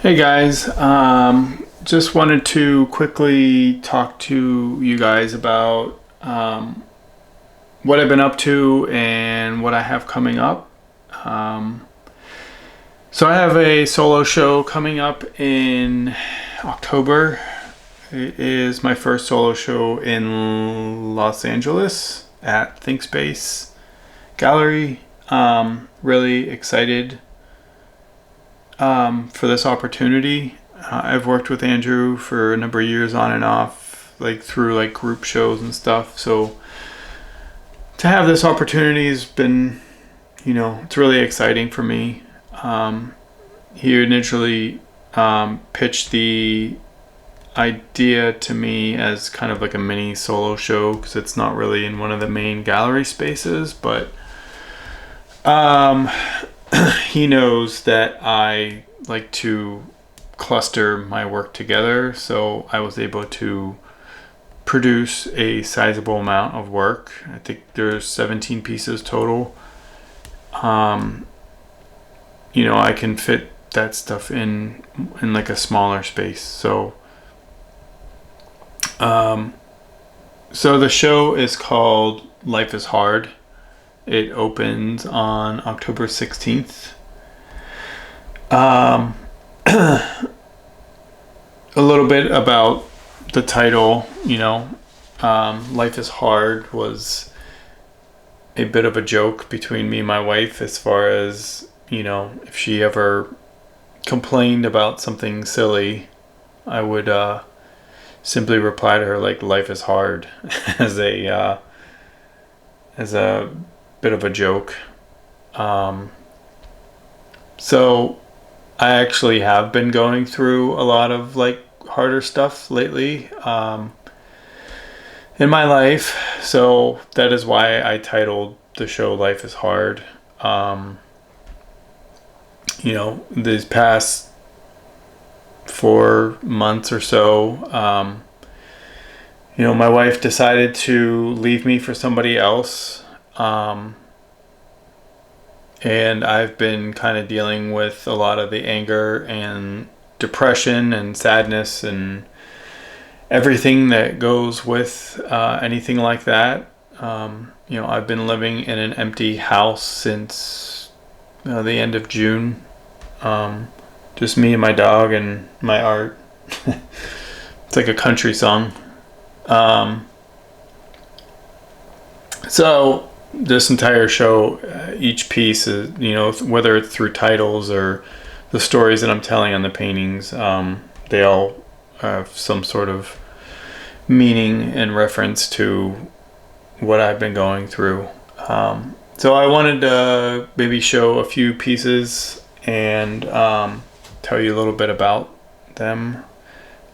Hey guys, just wanted to quickly talk to you guys about what I've been up to and what I have coming up. Um, so I have a solo show coming up in October. It is my first solo show in Los Angeles at ThinkSpace Gallery. Really excited for this opportunity. I've worked with Andrew for a number of years on and off, like through like group shows and stuff. So to have this opportunity has been, it's really exciting for me. He initially pitched the idea to me as kind of like a mini solo show because it's not really in one of the main gallery spaces, but he knows that I like to cluster my work together, so I was able to produce a sizable amount of work. I think there's 17 pieces total. I can fit that stuff in like a smaller space. So the show is called Life is Hard. It opens on October 16th. A little bit about the title, Life is Hard was a bit of a joke between me and my wife as far as, if she ever complained about something silly, I would simply reply to her like life is hard as a bit of a joke. So I actually have been going through a lot of like harder stuff lately in my life. So that is why I titled the show Life is Hard. These past 4 months or so, my wife decided to leave me for somebody else. And I've been kind of dealing with a lot of the anger and depression and sadness and everything that goes with anything like that. I've been living in an empty house since the end of June. Just me and my dog and my art. It's like a country song. So this entire show, each piece is, whether it's through titles or the stories that I'm telling on the paintings, they all have some sort of meaning and reference to what I've been going through. So I wanted to maybe show a few pieces and tell you a little bit about them.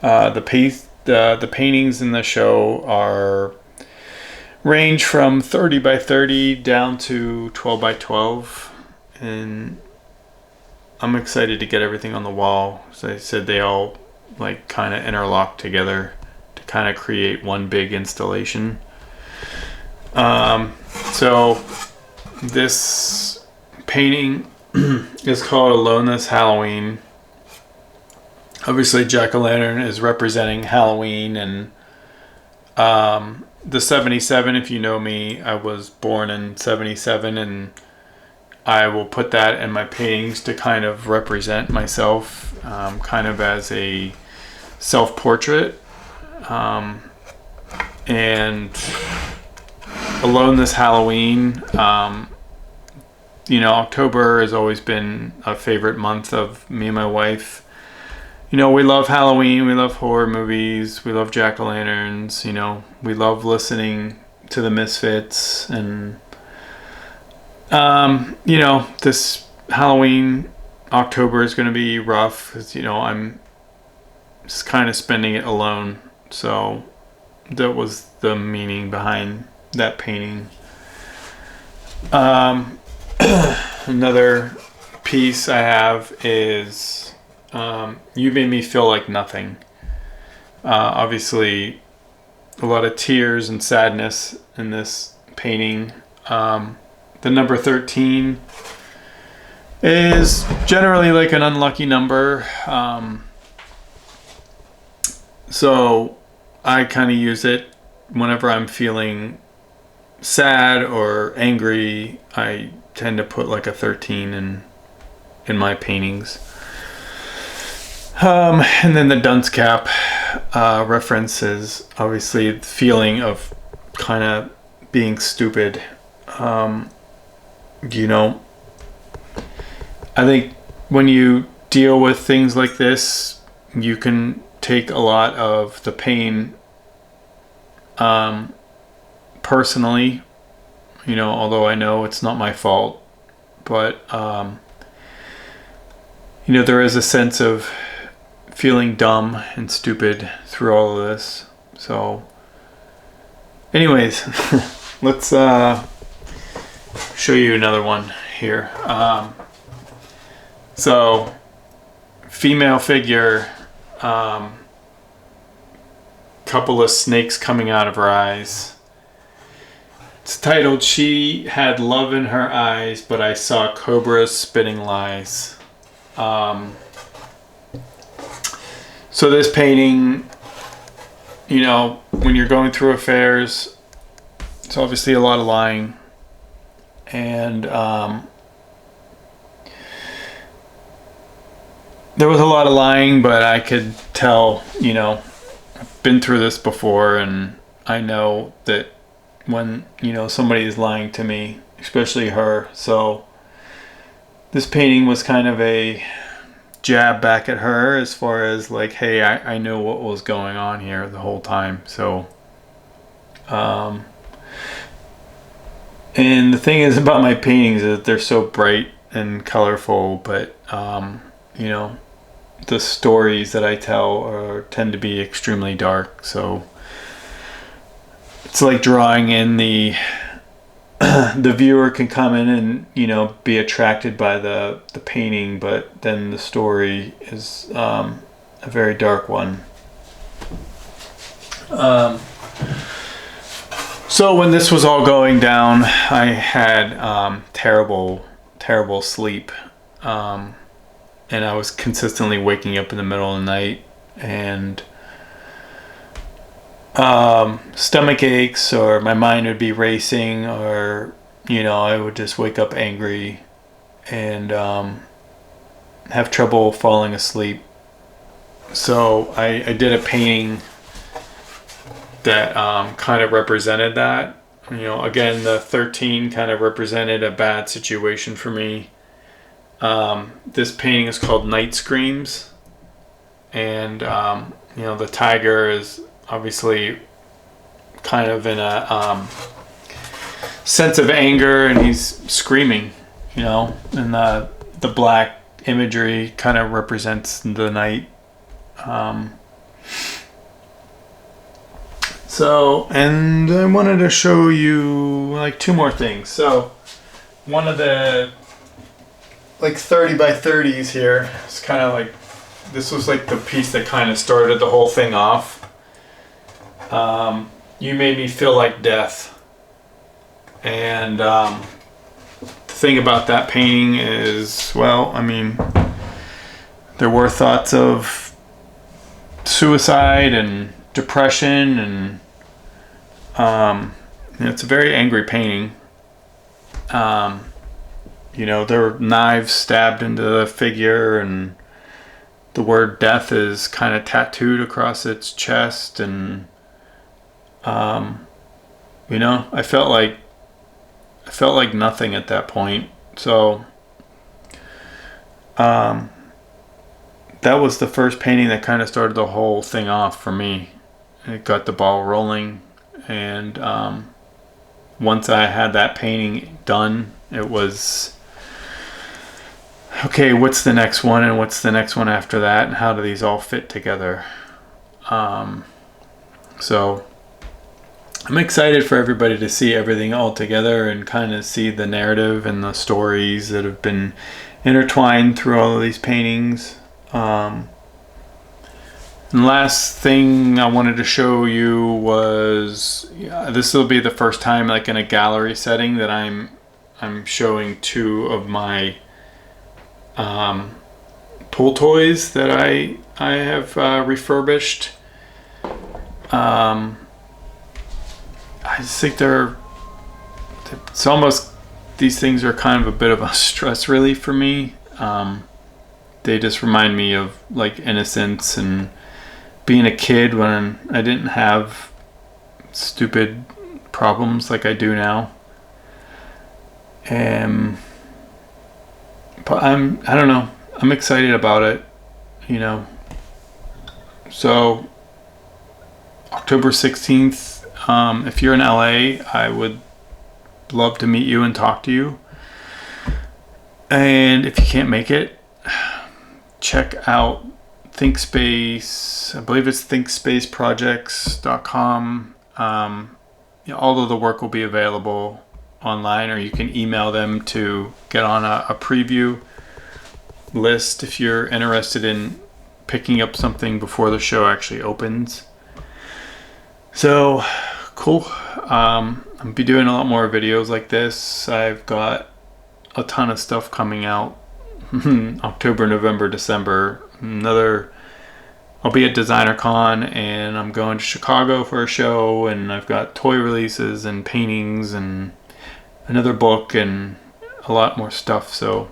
The paintings in the show range from 30 by 30 down to 12 by 12, and I'm excited to get everything on the wall. As I said, they all like kind of interlock together to kind of create one big installation. So this painting is called Alone This Halloween. Obviously jack-o'-lantern is representing Halloween, and the 77, if you know me, I was born in 77, and I will put that in my paintings to kind of represent myself, kind of as a self-portrait. And Alone This Halloween, October has always been a favorite month of me and my wife. We love Halloween, we love horror movies, we love jack-o'-lanterns, we love listening to the Misfits, and this Halloween, October is going to be rough because, I'm just kind of spending it alone. So that was the meaning behind that painting. Another piece I have is You Made Me Feel Like Nothing. Obviously a lot of tears and sadness in this painting. The number 13 is generally like an unlucky number. So I kind of use it whenever I'm feeling sad or angry. I tend to put like a 13 in my paintings. And then the dunce cap reference is obviously the feeling of kind of being stupid. You know, I think when you deal with things like this, you can take a lot of the pain personally, you know, although I know it's not my fault, but you know, there is a sense of feeling dumb and stupid through all of this. So anyways, let's show you another one here. So female figure, couple of snakes coming out of her eyes. It's titled, "She Had Love in Her Eyes, But I Saw Cobras Spitting Lies." So this painting, you know, when you're going through affairs, it's obviously a lot of lying. And there was a lot of lying, but I could tell, you know, I've been through this before, and I know that when, you know, somebody is lying to me, especially her. So this painting was kind of a jab back at her as far as like, hey, I know what was going on here the whole time. So and the thing is about my paintings is that they're so bright and colorful, but you know, the stories that I tell tend to be extremely dark. So it's like drawing in the the viewer can come in and, you know, be attracted by the painting, but then the story is a very dark one. So when this was all going down, I had terrible sleep, and I was consistently waking up in the middle of the night, and stomach aches, or my mind would be racing, or, you know, I would just wake up angry and have trouble falling asleep. So I did a painting that kind of represented that. You know, again, the 13 kind of represented a bad situation for me. This painting is called Night Screams, and you know, the tiger is obviously kind of in a sense of anger, and he's screaming, you know, and the black imagery kind of represents the night. So, and I wanted to show you like two more things. So one of the like 30 by 30s here, it's kind of like, this was like the piece that kind of started the whole thing off. You Made Me Feel Like Death. And the thing about that painting is, well, I mean, there were thoughts of suicide and depression, and it's a very angry painting. You know, there were knives stabbed into the figure, and the word death is kind of tattooed across its chest, and you know, I felt like nothing at that point. So that was the first painting that kind of started the whole thing off for me. It got the ball rolling, and once I had that painting done, it was, okay, what's the next one, and what's the next one after that, and how do these all fit together? So I'm excited for everybody to see everything all together and kind of see the narrative and the stories that have been intertwined through all of these paintings. And last thing I wanted to show you was, this will be the first time, like in a gallery setting, that I'm showing two of my pool toys that I have refurbished. I just think it's almost, these things are kind of a bit of a stress relief for me. They just remind me of like innocence and being a kid when I didn't have stupid problems like I do now. But I don't know, I'm excited about it, you know. So October 16th, if you're in LA, I would love to meet you and talk to you. And if you can't make it, check out ThinkSpace. I believe it's thinkspaceprojects.com. All of the work will be available online, or you can email them to get on a preview list if you're interested in picking up something before the show actually opens. So cool. I'll be doing a lot more videos like this. I've got a ton of stuff coming out. October, November, December. I'll be at DesignerCon, and I'm going to Chicago for a show, and I've got toy releases and paintings and another book and a lot more stuff. So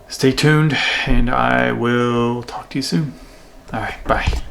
stay tuned, and I will talk to you soon. All right, bye.